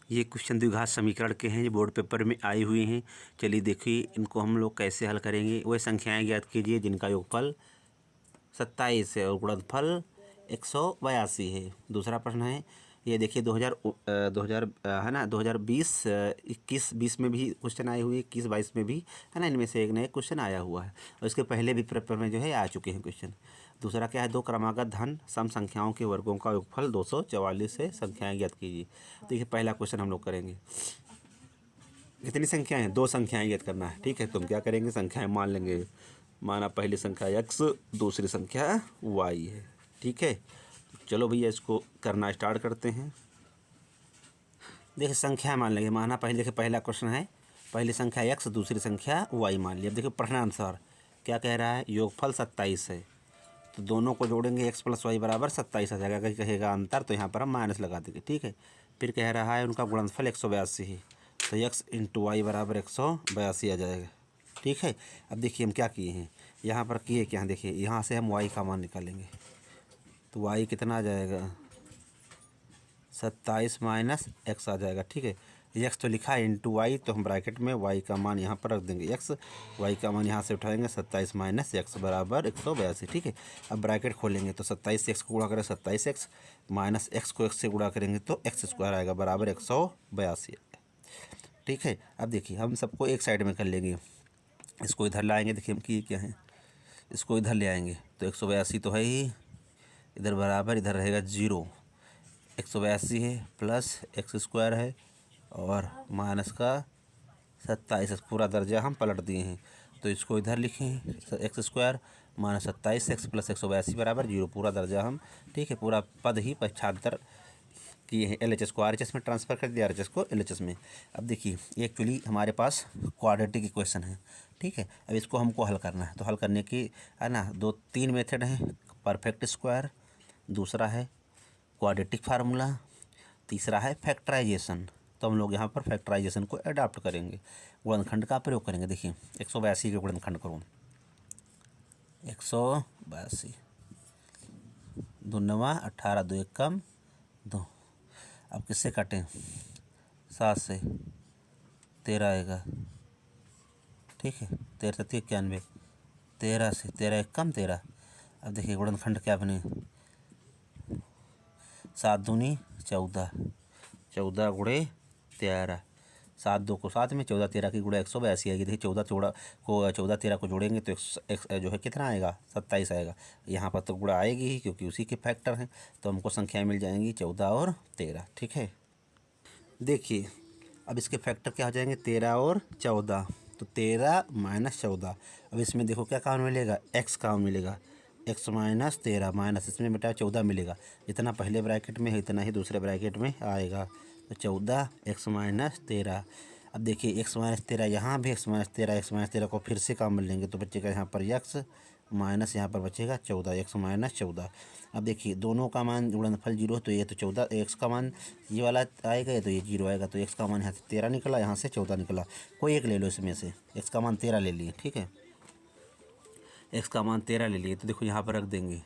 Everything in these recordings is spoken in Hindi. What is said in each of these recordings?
ये क्वेश्चन द्विघात समीकरण के हैं, जो बोर्ड पेपर में आई हुई हैं। चलिए देखिए इनको हम लोग कैसे हल करेंगे। वह संख्याएं ज्ञात कीजिए जिनका योगफल 27 है और गुणनफल 182 है। दूसरा प्रश्न है, ये देखिए 2000 है ना, 2020 21 20 में भी क्वेश्चन आए हुए, 21 22 में भी है ना, इनमें से एक नया क्वेश्चन आया हुआ है और इसके पहले भी पेपर में जो है आ चुके हैं क्वेश्चन। दूसरा क्या है, दो क्रमागत धन सम संख्याओं के वर्गों का योगफल 244 है, संख्याएं ज्ञात कीजिए। देखिए पहला क्वेश्चन हम लोग करेंगे। कितनी संख्याएं हैं? दो संख्याएं ज्ञात करना है। ठीक है, तुम क्या करेंगे, संख्याएं मान लेंगे। माना पहली संख्या x, दूसरी संख्या y है। ठीक है, चलो भैया इसको करना स्टार्ट करते हैं। देखिए संख्या मान लेंगे। माना पहले देखिए पहला क्वेश्चन है, पहली संख्या x, दूसरी संख्या y मान लिया। अब देखिए प्रश्नानुसार क्या कह रहा है, योगफल 27 है तो दोनों को जोड़ेंगे x + y बराबर 27 आ जाएगा। कहीं कहेगा अंतर तो यहाँ पर हम माइनस लगा देंगे। ठीक है, फिर कह रहा है उनका गुणनफल 182 है तो x × y बराबर 182 आ जाएगा। ठीक है, अब देखिए हम क्या किए हैं, यहाँ पर किए क्या हैं, देखिए यहाँ से हम y का मान निकालेंगे तो y कितना आ जाएगा, 27 - x आ जाएगा। ठीक है, x तो लिखा है × y तो हम ब्रैकेट में y का मान यहाँ पर रख देंगे x, y का मान यहाँ से उठाएंगे 27 - x बराबर 182। ठीक है, अब ब्रैकेट खोलेंगे तो 27 से x को गुणा करें 27x माइनस x को x से गुणा करेंगे तो x² आएगा बराबर 182। ठीक है, अब देखिए हम सबको एक साइड में कर लेंगे, इसको इधर लाएंगे। देखिए हम किए क्या हैं, इसको इधर ले आएंगे तो 182 तो है ही, इधर बराबर इधर रहेगा 0। 182 है प्लस x² है और माइनस का 27, पूरा दर्जा हम पलट दिए हैं तो इसको इधर लिखें x² - 27x + 182 बराबर 0, पूरा दर्जा हम, ठीक है, पूरा पद ही पक्षांतर किए हैं। LHS को RHS में ट्रांसफ़र कर दिया, RHS को LHS में। अब देखिए एक्चुअली हमारे पास क्वाड्रेटिक इक्वेशन है। ठीक है, अब इसको हमको हल करना है तो हल करने की है ना, तीन मेथड हैं, परफेक्ट स्क्वायर, दूसरा है क्वाड्रेटिक फार्मूला, तीसरा है फैक्टराइजेशन। तो हम लोग यहाँ पर फैक्टराइजेशन को अडॉप्ट करेंगे, गुणनखंड का प्रयोग करेंगे। देखिए 182 के गुणनखंड करो, 182 2 9 18 2 1 2। अब किससे काटें, 7 से 13 आएगा। ठीक है, 13 × 91, 13 से 13 1 13। अब देखिए गुणनखंड क्या बने, 7 दूनी 14, 14 × 13, 7 2 को 7 में, 14 13 की गुणा 182 आएगी। देखिए 14 13 को जोड़ेंगे तो एक जो है कितना आएगा, 27 आएगा। यहाँ पर तो गुणा आएगी ही क्योंकि उसी के फैक्टर हैं, तो हमको संख्याएं मिल जाएंगी 14 और 13। ठीक है, देखिए अब इसके फैक्टर क्या हो जाएंगे, 13 और 14, तो 13 - 14। अब इसमें देखो क्या काम मिलेगा, x काम मिलेगा, x - 13 माइनस इसमें बेटा 14 मिलेगा। जितना पहले ब्रैकेट में है इतना ही दूसरे ब्रैकेट में आएगा, तो 14 x - 13। अब देखिए x - 13 यहाँ भी, x - 13 को फिर से काम मिल लेंगे तो बचेगा यहाँ पर x माइनस यहाँ पर बचेगा 14, x - 14। अब देखिए दोनों का मान गुणनफल 0 तो ये तो 14, x का मान ये वाला आएगा तो ये 0 आएगा, तो x का मान यहाँ से 13 निकला, यहाँ से 14 निकला। कोई एक ले लो इसमें से, x का मान 13 ले लिए। ठीक है, x का मान 13 ले लिए तो देखो यहाँ पर रख देंगे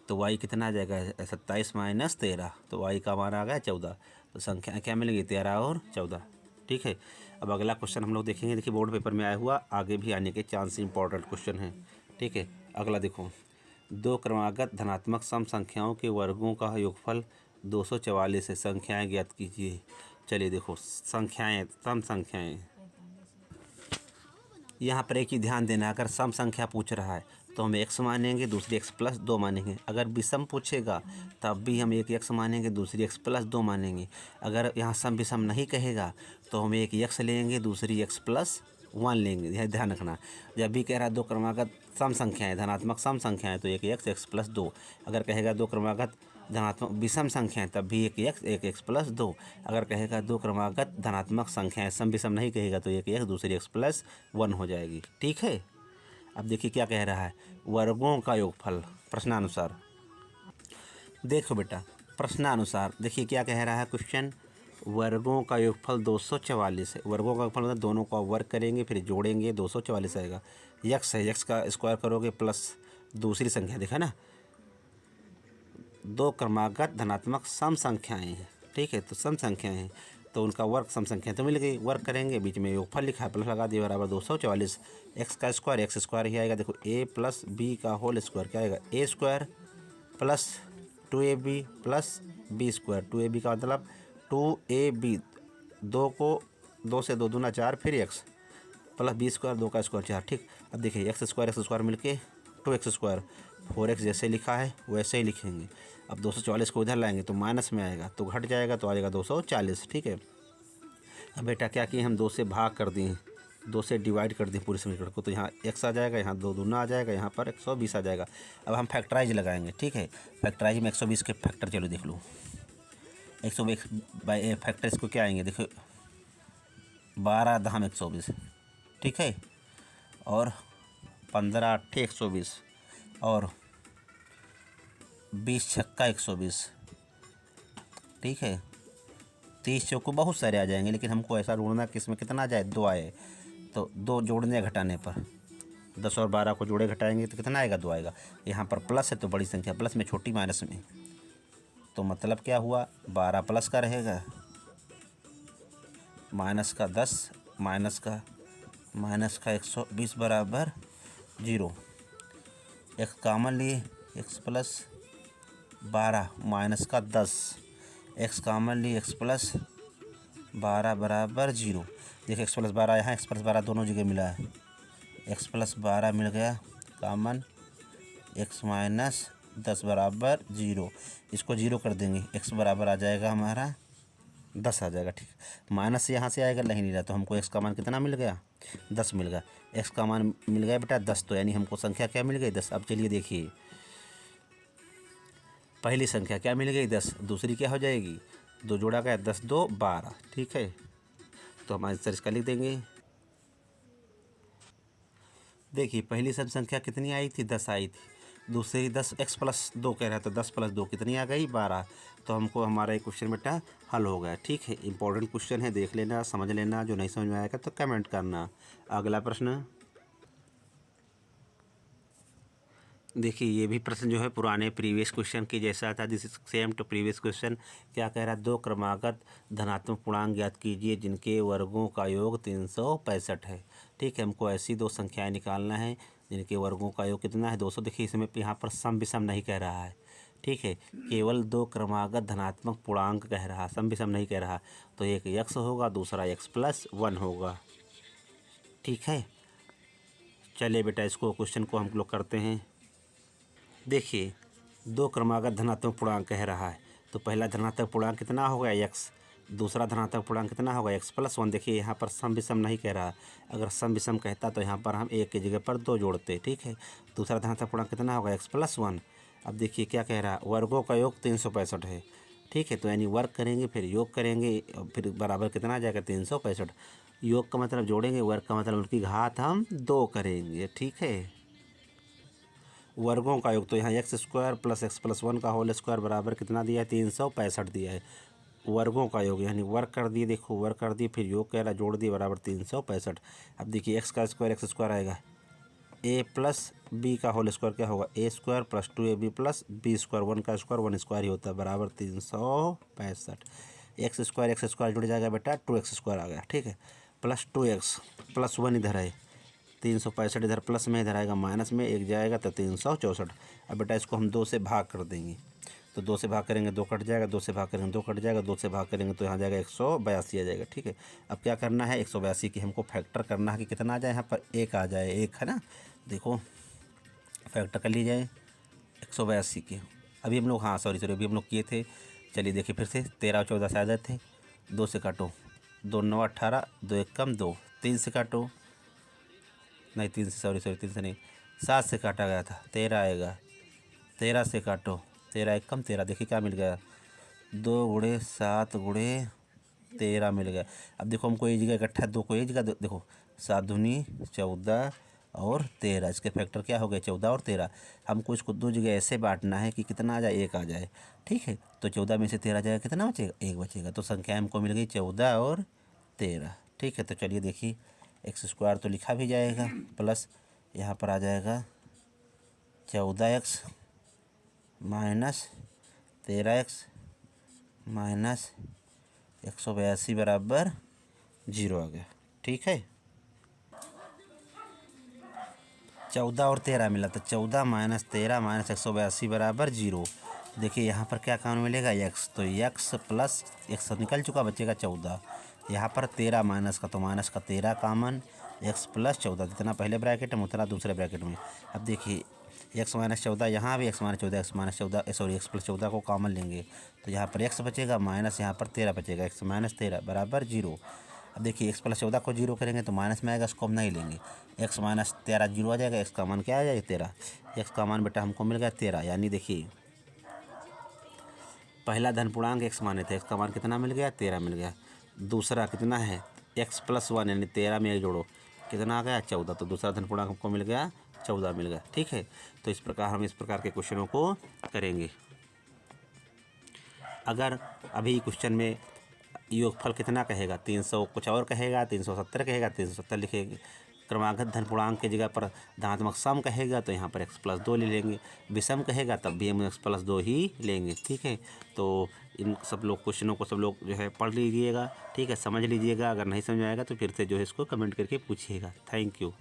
तो y कितना आ जाएगा, 27 - 13, तो y का मान आ गया 14। तो संख्या क्या मिलेगी, 13 और 14। ठीक है, अब अगला क्वेश्चन हम लोग देखेंगे। देखिए बोर्ड पेपर में आया हुआ, आगे भी आने के चांस इंपॉर्टेंट क्वेश्चन है। ठीक है, अगला देखो, दो क्रमागत धनात्मक सम संख्याओं के वर्गों का योगफल 244 है, संख्याएं ज्ञात कीजिए। चलिए देखो संख्याएं, सम संख्याएं, यहाँ पर एक ही ध्यान देना, अगर सम संख्या पूछ रहा है तो हम x मानेंगे, दूसरी x + 2 मानेंगे। अगर विषम पूछेगा तब भी हम एक x मानेंगे, दूसरी x + 2 मानेंगे। अगर यहाँ सम विषम नहीं कहेगा तो हम एक x लेंगे, दूसरी x + 1 लेंगे। यह ध्यान रखना, जब भी कह रहा है दो क्रमागत सम संख्याएं, धनात्मक सम संख्याएं तो एक x + 2। अगर कहेगा दो क्रमागत धनात्मक विषम संख्याएं तब भी एक x + 2। अगर कहेगा दो क्रमागत धनात्मक संख्याएं, सम विषम नहीं कहेगा तो एक x, दूसरी x + 1 हो जाएगी। ठीक है, अब देखिए क्या कह रहा है, वर्गों का योगफल प्रश्नानुसार। देखो बेटा प्रश्नानुसार देखिए क्या कह रहा है क्वेश्चन, वर्गों का योगफल 244 है। वर्गों का योगफल मतलब दोनों का वर्ग करेंगे फिर जोड़ेंगे 244 आएगा। x है, x का स्क्वायर करोगे प्लस दूसरी संख्या, देखा ना, दो क्रमागत धनात्मक सम संख्याएं हैं। ठीक है, तो सम संख्याएं हैं तो उनका वर्ग सम संख्या तो मिल गई। वर्ग करेंगे, बीच में योगफल लिखा है, प्लस लगा दिए बराबर 244। एक्स का स्क्वायर, एक्स स्क्वायर ही आएगा। देखो ए प्लस बी का होल स्क्वायर क्या आएगा, A square plus 2ab plus B square. 2ab का मतलब 2ab, 2 को 2 से 2 दूना 4, फिर एक्स प्लस बी स्क्वायर, 2 का स्क्वायर 4। ठीक, अब देखिए एक्स स्क्वायर मिलके 2x स्क्वायर, 4x जैसे लिखा है वैसे ही लिखेंगे। अब 244 को इधर लाएंगे तो माइनस में आएगा, तो घट जाएगा तो आ जाएगा 240। ठीक है, अब बेटा क्या किए हम 2 से भाग कर दिए, 2 से डिवाइड कर दिए पूरे समीकरण को, तो यहाँ x आ जाएगा, यहाँ 2 दूना आ जाएगा, यहाँ पर 120 आ जाएगा। अब हम फैक्टराइज लगाएंगे। ठीक है, फैक्टराइज में 120 के फैक्टर चलो देख लो। 120 बाई फैक्टर इसको क्या आएंगे, देखो 12 दहम 120। ठीक है, और 15 अट्ठे 120 और 20 छक्का 120। ठीक है, 30 चौको बहुत सारे आ जाएंगे, लेकिन हमको ऐसा ढूंढना कि इसमें कितना आ जाए, 2 आए। तो 2 जोड़ने घटाने पर 10 और 12 को जोड़े घटाएंगे तो कितना आएगा, 2 आएगा। यहाँ पर प्लस है तो बड़ी संख्या प्लस में, छोटी माइनस में, तो मतलब क्या हुआ, 12 प्लस का रहेगा, माइनस का 10, माइनस का 120 बराबर 0। एक्स कॉमन लिए, एक्स प्लस 12 माइनस का 10, एक्स कॉमन लिए, एक्स प्लस 12 बराबर 0। देखिए एक्स प्लस 12 यहाँ, एक्स प्लस 12 दोनों जगह मिला है, एक्स प्लस 12 मिल गया कॉमन, एक्स माइनस 10 बराबर 0। इसको 0 कर देंगे, एक्स बराबर आ जाएगा हमारा 10 आ जाएगा। ठीक, माइनस यहाँ से आएगा, नहीं रहा, तो हमको एक्स का मान कितना मिल गया, 10 मिल गया। एक्स का मान मिल गया बेटा 10, तो यानी हमको संख्या क्या मिल गई, 10। अब चलिए देखिए, पहली संख्या क्या मिल गई, 10, दूसरी क्या हो जाएगी, 2 जोड़ा गया, 10 2 12। ठीक है, तो हम आंसर इसका लिख देंगे। देखिए पहली सब संख्या कितनी आई थी, 10 आई थी, दूसरी 10, एक्स प्लस 2 कह रहा था, 10 प्लस 2 कितनी आ गई, 12। तो हमको हमारा एक क्वेश्चन बेटा हल हो गया। ठीक है, इंपॉर्टेंट क्वेश्चन है, देख लेना, समझ लेना, जो नहीं समझ में आएगा तो कमेंट करना। अगला प्रश्न देखिए, ये भी प्रश्न जो है पुराने प्रीवियस क्वेश्चन के जैसा था, this is same to previous question. क्या कह रहा है, 2 क्रमागत धनात्मक पूर्णांक ज्ञात कीजिए जिनके वर्गों का योग 365 है। ठीक है, हमको ऐसी 2 संख्याएं निकालना है जिनके वर्गों का योग कितना है, 200। देखिए इसमें यहाँ पर सम विषम नहीं कह रहा है। ठीक है, केवल 2 क्रमागत धनात्मक पूर्णांक कह रहा, सम विषम नहीं कह रहा। तो एक x होगा, दूसरा x+1 होगा। ठीक है, चलिए बेटा इसको क्वेश्चन को हम लोग करते हैं। देखिए 2 क्रमागत धनात्मक पूर्णांक कह रहा है, तो पहला धनात्मक पूर्णांक कितना होगा, x, दूसरा धनात्मक पूर्णांक कितना होगा, x+1। देखिए यहाँ पर सम विषम नहीं कह रहा, अगर सम विषम कहता तो यहाँ पर हम एक की जगह पर 2 जोड़ते। ठीक है, दूसरा धनात्मक पूर्णांक कितना होगा, x+1। अब देखिए क्या कह रहा है, वर्गों का योग 365 है। ठीक है, तो यानी वर्ग करेंगे, फिर योग करेंगे, फिर बराबर कितना आ जाएगा, 365। योग का मतलब जोड़ेंगे, वर्ग का मतलब उनकी घात हम 2 करेंगे। ठीक है, वर्गों का योग, तो यहाँ x² प्लस x+1 का होल स्क्वायर बराबर कितना दिया है, 365 दिया है। वर्गों का योग यानी वर्ग कर दिए, देखो वर्ग कर दिए, फिर योग कह रहा जोड़ दिए बराबर 365। अब देखिए एक्स का स्क्वायर एक्स स्क्वायर आएगा, a प्लस बी का होल स्क्वायर क्या होगा, a² plus 2ab plus B square, 1 का स्क्वायर 1 स्क्वायर ही होता है, बराबर 365। एक्स स्क्वायर जुड़ जाएगा बेटा, 2x² आ गया। ठीक है, प्लस 2x प्लस 1 इधर है, 365 इधर प्लस में, इधर आएगा माइनस में, एक जाएगा तो 364। अब बेटा इसको हम 2 से भाग कर देंगे, तो 2 से भाग करेंगे 2 कट जाएगा, 2 से भाग करेंगे 2 कट जाएगा, 2 से भाग करेंगे तो यहाँ जाएगा 182 आ जाएगा। ठीक है, अब क्या करना है, 182 की हमको फैक्टर करना है कि कितना आ जाए, यहाँ पर 1 आ जाए, 1 है ना। देखो फैक्टर कर ली जाए 182 के। अभी हम लोग, हाँ सॉरी अभी हम लोग किए थे। चलिए देखिए फिर से, 13 और 14 से आदत थे, 2 से काटो, 2 9 18, 2 1 कम 2, 3 से काटो, नहीं 3 से, सॉरी 3 से नहीं, 7 से काटा गया था, 13 आएगा, 13 से काटो, 13 1 कम 13, देखिए क्या मिल गया, 2 गुणे 7 गुणे 13 मिल गया। अब देखो हमको एक जगह इकट्ठा, 2 को एक जगह देखो, 7 दूनी 14 और 13, इसके फैक्टर क्या हो गए, 14 और 13। हमको इसको 2 जगह ऐसे बांटना है कि कितना आ जाए, 1 आ जाए। ठीक है, तो 14 में से 13 जाएगा, कितना बचेगा, 1 बचेगा। तो संख्या हमको मिल गई 14 और 13। ठीक है, तो चलिए देखिए, x² तो लिखा भी जाएगा, प्लस यहाँ पर आ जाएगा 14x माइनस 13x माइनस 182 बराबर 0 आ गया। ठीक है, 14 और 13 मिला तो 14 माइनस 13 माइनस 182 बराबर 0। देखिए यहाँ पर क्या काउंट मिलेगा, x, तो x प्लस x निकल चुका, बचेगा 14। यहाँ पर 13 माइनस का, तो माइनस का 13 कामन, x प्लस 14 जितना पहले ब्रैकेट में उतना दूसरे ब्रैकेट में। अब देखिए x माइनस 14, यहाँ भी x minus 14, x minus 14 sorry x plus 14 को कॉमन लेंगे तो यहाँ पर x बचेगा माइनस यहाँ पर 13 बचेगा, x माइनस 13 बराबर 0। अब देखिए x प्लस 14 को 0 करेंगे तो माइनस में आएगा, इसको हम नहीं लेंगे, x माइनस 13 0 आ जाएगा, x का मान क्या आ जाएगा 13, x का मान बेटा हमको मिल गया 13। यानी देखिए पहला धन पूर्णांक x माने थे, x का मान कितना मिल गया 13 मिल गया। दूसरा कितना है x प्लस 1 यानी 13 में एक जोड़ो कितना आ गया 14, तो दूसरा धन पूर्णांक हमको मिल गया 14 मिल गया। ठीक है, तो इस प्रकार हम इस प्रकार के क्वेश्चनों को करेंगे। अगर अभी क्वेश्चन में योगफल कितना कहेगा 300 कुछ और कहेगा, 370 कहेगा, 370 लिखेंगे। क्रमागत धन पूर्णांक की जगह पर धनात्मक सम कहेगा तो यहाँ पर x प्लस 2 ले लेंगे, विषम कहेगा तब भी हम x प्लस 2 ही लेंगे। ठीक है, तो इन सब लोग क्वेश्चनों को सब लोग जो है पढ़ लीजिएगा। ठीक है, समझ लीजिएगा, अगर नहीं समझ आएगा तो फिर से जो है इसको कमेंट करके पूछिएगा। Thank you.